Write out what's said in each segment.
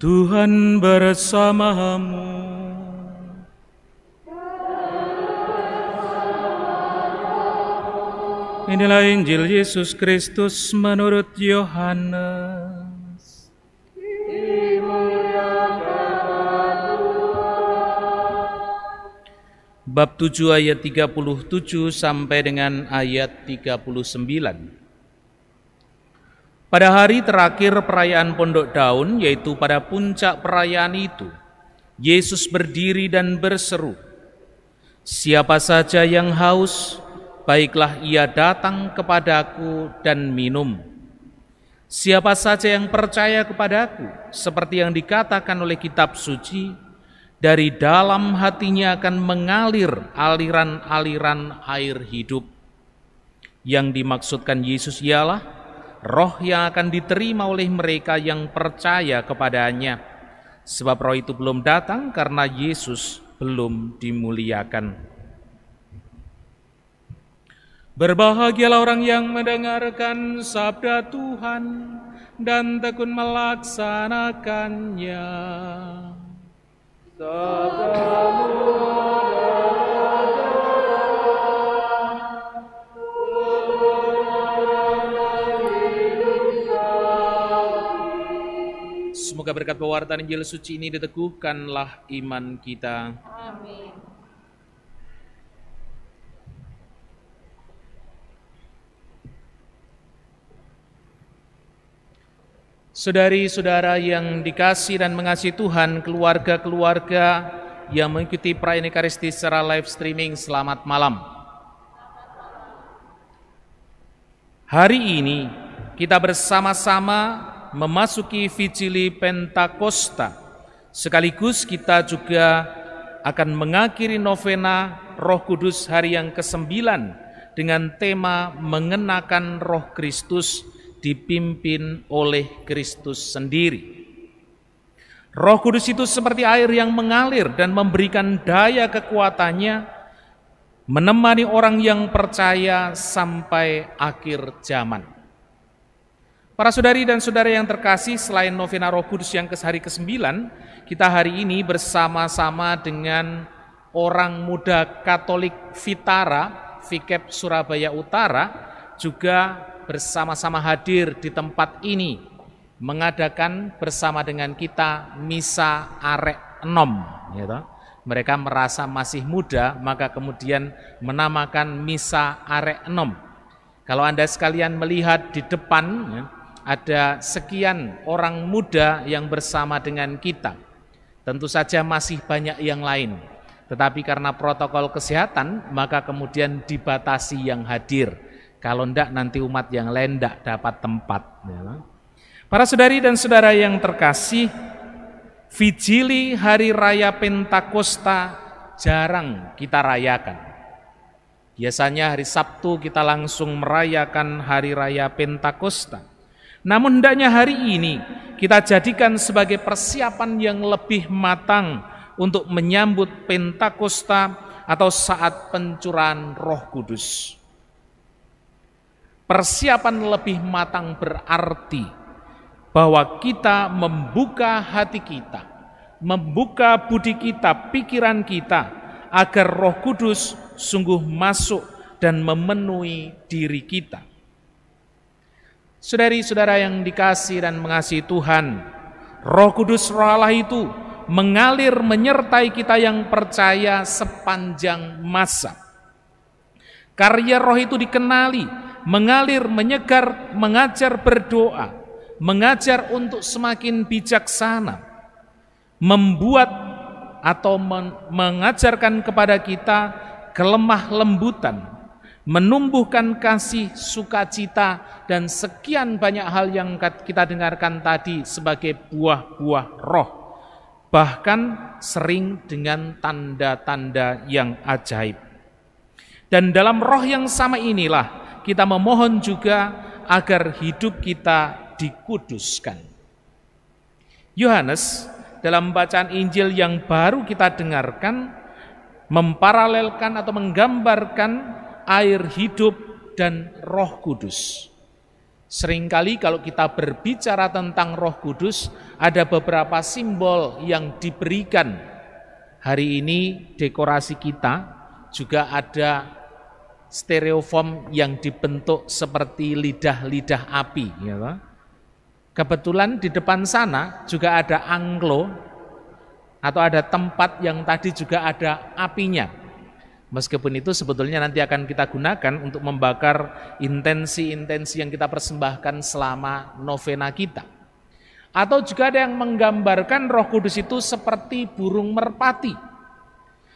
Tuhan bersamamu. Inilah Injil Yesus Kristus menurut Yohanes. Bab 7 ayat 37 sampai dengan ayat 39. Pada hari terakhir perayaan Pondok Daun, yaitu pada puncak perayaan itu, Yesus berdiri dan berseru, "Siapa saja yang haus, baiklah ia datang kepadaku dan minum. Siapa saja yang percaya kepadaku, seperti yang dikatakan oleh kitab suci, dari dalam hatinya akan mengalir aliran-aliran air hidup." Yang dimaksudkan Yesus ialah Roh yang akan diterima oleh mereka yang percaya kepadanya, sebab Roh itu belum datang karena Yesus belum dimuliakan. Berbahagialah orang yang mendengarkan sabda Tuhan dan tekun melaksanakannya. Sabdamu semoga berkat pewartaan Injil suci ini diteguhkanlah iman kita. Amin. Saudari-saudara yang dikasih dan mengasihi Tuhan, keluarga-keluarga yang mengikuti perayaan Ekaristi secara live streaming, selamat malam. Hari ini kita bersama-sama memasuki Vigili Pentakosta. Sekaligus kita juga akan mengakhiri novena Roh Kudus hari yang ke-9 dengan tema mengenakan Roh Kristus dipimpin oleh Kristus sendiri. Roh Kudus itu seperti air yang mengalir dan memberikan daya kekuatannya menemani orang yang percaya sampai akhir zaman. Para saudari dan saudara yang terkasih, selain novena Roh Kudus yang hari ke-9, kita hari ini bersama-sama dengan orang muda Katolik Vitara, Vikep Surabaya Utara, juga bersama-sama hadir di tempat ini, mengadakan bersama dengan kita Misa Arek Enom. Gitu. Mereka merasa masih muda, maka kemudian menamakan Misa Arek Enom. Kalau Anda sekalian melihat di depan, ya, ada sekian orang muda yang bersama dengan kita. Tentu saja masih banyak yang lain, tetapi karena protokol kesehatan maka kemudian dibatasi yang hadir. Kalau enggak nanti umat yang lain enggak dapat tempat. Para saudari dan saudara yang terkasih, Vigili Hari Raya Pentakosta jarang kita rayakan. Biasanya hari Sabtu kita langsung merayakan Hari Raya Pentakosta. Namun hendaknya hari ini kita jadikan sebagai persiapan yang lebih matang untuk menyambut Pentakosta atau saat pencurahan Roh Kudus. Persiapan lebih matang berarti bahwa kita membuka hati kita, membuka budi kita, pikiran kita, agar Roh Kudus sungguh masuk dan memenuhi diri kita. Saudari-saudara yang dikasih dan mengasihi Tuhan, Roh Kudus, Roh Allah itu mengalir menyertai kita yang percaya sepanjang masa. Karya Roh itu dikenali, mengalir, menyegar, mengajar berdoa, mengajar untuk semakin bijaksana, membuat atau mengajarkan kepada kita kelemah lembutan, menumbuhkan kasih, sukacita, dan sekian banyak hal yang kita dengarkan tadi sebagai buah-buah roh. Bahkan sering dengan tanda-tanda yang ajaib. Dan dalam roh yang sama inilah kita memohon juga agar hidup kita dikuduskan. Yohanes dalam bacaan Injil yang baru kita dengarkan memparalelkan atau menggambarkan air hidup dan Roh Kudus. Seringkali kalau kita berbicara tentang Roh Kudus, ada beberapa simbol yang diberikan. Hari ini dekorasi kita juga ada stereoform yang dibentuk seperti lidah-lidah api. Ya. Kebetulan di depan sana juga ada anglo, atau ada tempat yang tadi juga ada apinya. Meskipun itu sebetulnya nanti akan kita gunakan untuk membakar intensi-intensi yang kita persembahkan selama novena kita. Atau juga ada yang menggambarkan Roh Kudus itu seperti burung merpati.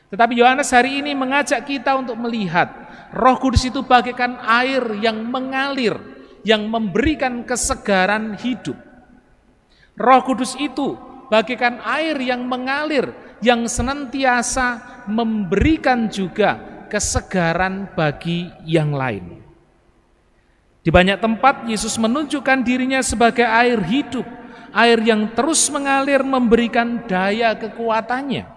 Tetapi Yohanes hari ini mengajak kita untuk melihat Roh Kudus itu bagaikan air yang mengalir, yang memberikan kesegaran hidup. Roh Kudus itu bagaikan air yang mengalir, yang senantiasa memberikan juga kesegaran bagi yang lain. Di banyak tempat Yesus menunjukkan dirinya sebagai air hidup, air yang terus mengalir memberikan daya kekuatannya.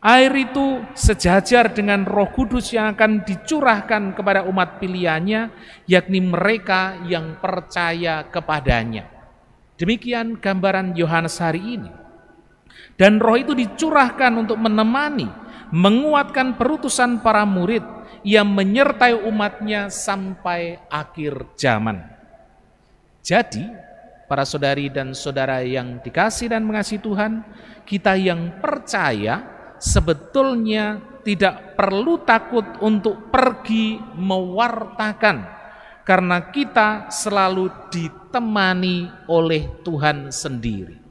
Air itu sejajar dengan Roh Kudus yang akan dicurahkan kepada umat pilihannya, yakni mereka yang percaya kepadanya. Demikian gambaran Yohanes hari ini. Dan roh itu dicurahkan untuk menemani, menguatkan perutusan para murid yang menyertai umatnya sampai akhir zaman. Jadi, para saudari dan saudara yang dikasih dan mengasihi Tuhan, kita yang percaya sebetulnya tidak perlu takut untuk pergi mewartakan, karena kita selalu ditemani oleh Tuhan sendiri.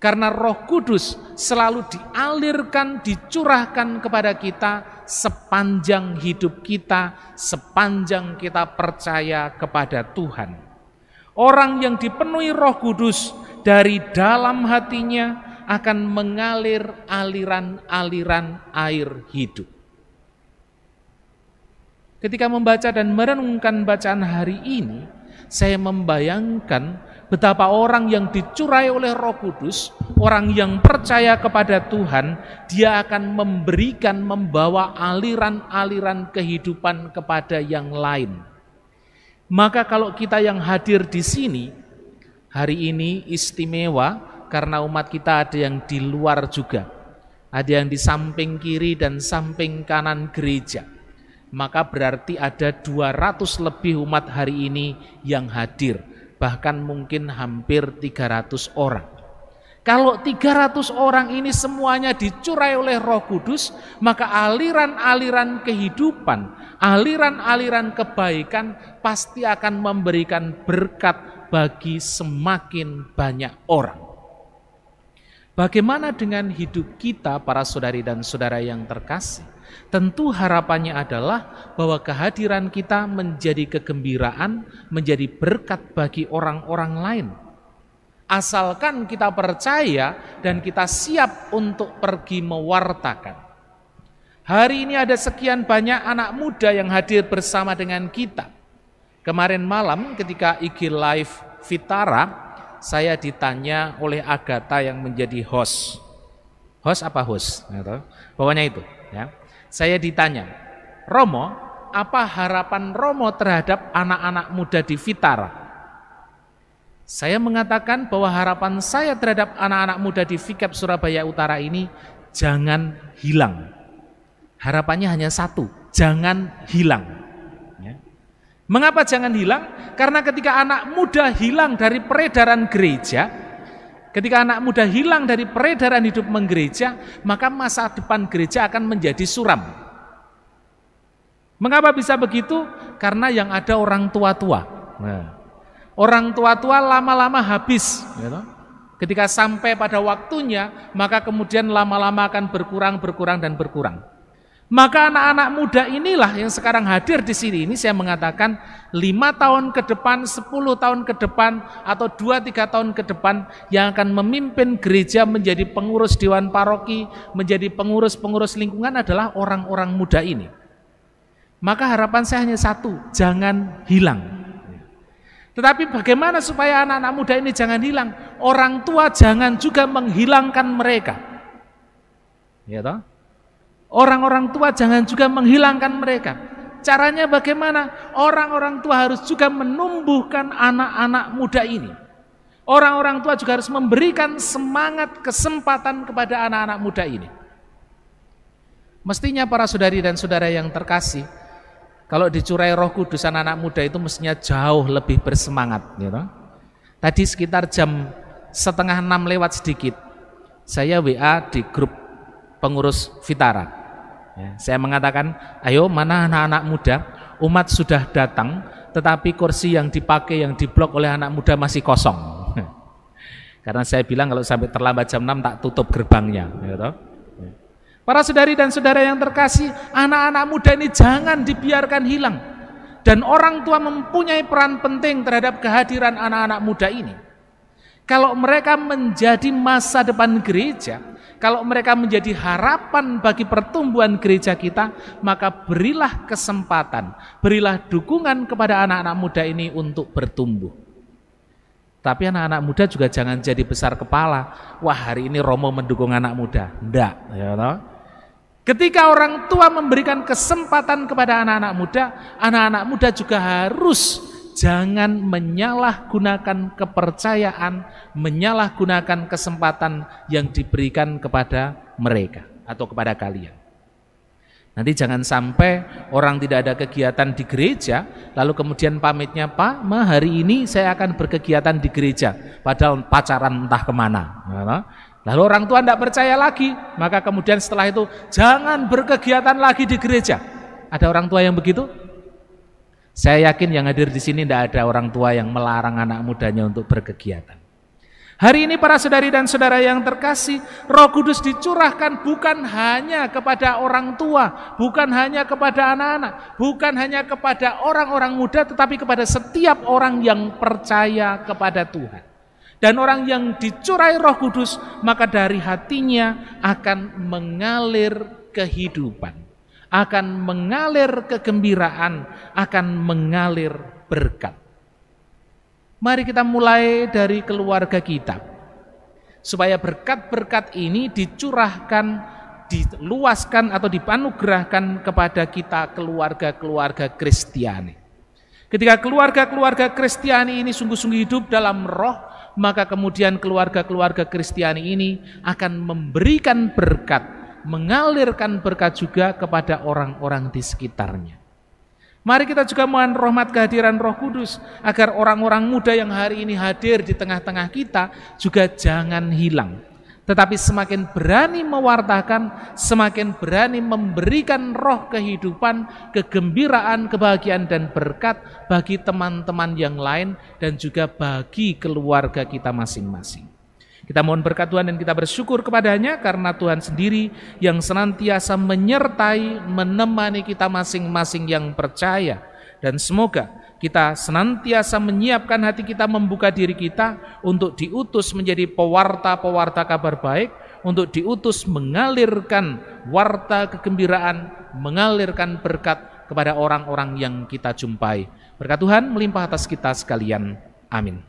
Karena Roh Kudus selalu dialirkan, dicurahkan kepada kita sepanjang hidup kita, sepanjang kita percaya kepada Tuhan. Orang yang dipenuhi Roh Kudus dari dalam hatinya akan mengalir aliran-aliran air hidup. Ketika membaca dan merenungkan bacaan hari ini, saya membayangkan betapa orang yang dicurai oleh Roh Kudus, orang yang percaya kepada Tuhan, dia akan memberikan, membawa aliran-aliran kehidupan kepada yang lain. Maka kalau kita yang hadir di sini, hari ini istimewa karena umat kita ada yang di luar juga. Ada yang di samping kiri dan samping kanan gereja. Maka berarti ada 200 lebih umat hari ini yang hadir. Bahkan mungkin hampir 300 orang. Kalau 300 orang ini semuanya dicurai oleh Roh Kudus, maka aliran-aliran kehidupan, aliran-aliran kebaikan pasti akan memberikan berkat bagi semakin banyak orang. Bagaimana dengan hidup kita para saudari dan saudara yang terkasih? Tentu harapannya adalah bahwa kehadiran kita menjadi kegembiraan, menjadi berkat bagi orang-orang lain. Asalkan kita percaya dan kita siap untuk pergi mewartakan. Hari ini ada sekian banyak anak muda yang hadir bersama dengan kita. Kemarin malam ketika IG Live Vitara, saya ditanya oleh Agatha yang menjadi host. Host apa host? Pokoknya itu, ya. Saya ditanya, Romo, apa harapan Romo terhadap anak-anak muda di Vitara? Saya mengatakan bahwa harapan saya terhadap anak-anak muda di VIKEP Surabaya Utara ini jangan hilang. Harapannya hanya satu, jangan hilang. Ya. Mengapa jangan hilang? Karena ketika anak muda hilang dari peredaran gereja, ketika anak muda hilang dari peredaran hidup menggereja, maka masa depan gereja akan menjadi suram. Mengapa bisa begitu? Karena yang ada orang tua-tua. Nah, orang tua-tua lama-lama habis. Ketika sampai pada waktunya, maka kemudian lama-lama akan berkurang. Maka anak-anak muda inilah yang sekarang hadir di sini. Ini saya mengatakan 5 tahun ke depan, 10 tahun ke depan, atau 2-3 tahun ke depan yang akan memimpin gereja menjadi pengurus dewan paroki, menjadi pengurus-pengurus lingkungan adalah orang-orang muda ini. Maka harapan saya hanya satu, jangan hilang. Tetapi bagaimana supaya anak-anak muda ini jangan hilang? Orang tua jangan juga menghilangkan mereka. Ya toh? Orang-orang tua jangan juga menghilangkan mereka. Caranya bagaimana? Orang-orang tua harus juga menumbuhkan anak-anak muda ini. Orang-orang tua juga harus memberikan semangat, kesempatan kepada anak-anak muda ini. Mestinya para saudari dan saudara yang terkasih, kalau dicurai Roh Kudus anak-anak muda itu mestinya jauh lebih bersemangat. Gitu. Tadi sekitar jam 5:30 lewat sedikit, saya WA di grup pengurus Vitara. Ya, saya mengatakan, ayo mana anak-anak muda, umat sudah datang, tetapi kursi yang dipakai, yang diblok oleh anak muda masih kosong. Karena saya bilang kalau sampai terlambat jam 6 tak tutup gerbangnya. Gitu. Para saudari dan saudara yang terkasih, anak-anak muda ini jangan dibiarkan hilang. Dan orang tua mempunyai peran penting terhadap kehadiran anak-anak muda ini. Kalau mereka menjadi masa depan gereja, kalau mereka menjadi harapan bagi pertumbuhan gereja kita, maka berilah kesempatan, berilah dukungan kepada anak-anak muda ini untuk bertumbuh. Tapi anak-anak muda juga jangan jadi besar kepala. Wah, hari ini Romo mendukung anak muda. Enggak, ya toh? Ketika orang tua memberikan kesempatan kepada anak-anak muda juga harus jangan menyalahgunakan kepercayaan, menyalahgunakan kesempatan yang diberikan kepada mereka atau kepada kalian. Nanti jangan sampai orang tidak ada kegiatan di gereja, lalu kemudian pamitnya, Pak, hari ini saya akan berkegiatan di gereja, padahal pacaran entah kemana. Lalu orang tua tidak percaya lagi, maka kemudian setelah itu jangan berkegiatan lagi di gereja. Ada orang tua yang begitu? Saya yakin yang hadir di sini tidak ada orang tua yang melarang anak mudanya untuk berkegiatan. Hari ini para saudari dan saudara yang terkasih, Roh Kudus dicurahkan bukan hanya kepada orang tua, bukan hanya kepada anak-anak, bukan hanya kepada orang-orang muda, tetapi kepada setiap orang yang percaya kepada Tuhan. Dan orang yang dicurai Roh Kudus, maka dari hatinya akan mengalir kehidupan, akan mengalir kegembiraan, akan mengalir berkat. Mari kita mulai dari keluarga kita, supaya berkat-berkat ini dicurahkan, diluaskan atau dianugerahkan kepada kita keluarga-keluarga Kristiani. Ketika keluarga-keluarga Kristiani ini sungguh-sungguh hidup dalam roh, maka kemudian keluarga-keluarga Kristiani ini akan memberikan berkat, mengalirkan berkat juga kepada orang-orang di sekitarnya. Mari kita juga mohon rahmat kehadiran Roh Kudus, agar orang-orang muda yang hari ini hadir di tengah-tengah kita juga jangan hilang, tetapi semakin berani mewartakan, semakin berani memberikan roh kehidupan, kegembiraan, kebahagiaan, dan berkat bagi teman-teman yang lain dan juga bagi keluarga kita masing-masing. Kita mohon berkat Tuhan dan kita bersyukur kepadanya karena Tuhan sendiri yang senantiasa menyertai, menemani kita masing-masing yang percaya. Dan semoga kita senantiasa menyiapkan hati kita, membuka diri kita untuk diutus menjadi pewarta-pewarta kabar baik, untuk diutus mengalirkan warta kegembiraan, mengalirkan berkat kepada orang-orang yang kita jumpai. Berkat Tuhan melimpah atas kita sekalian. Amin.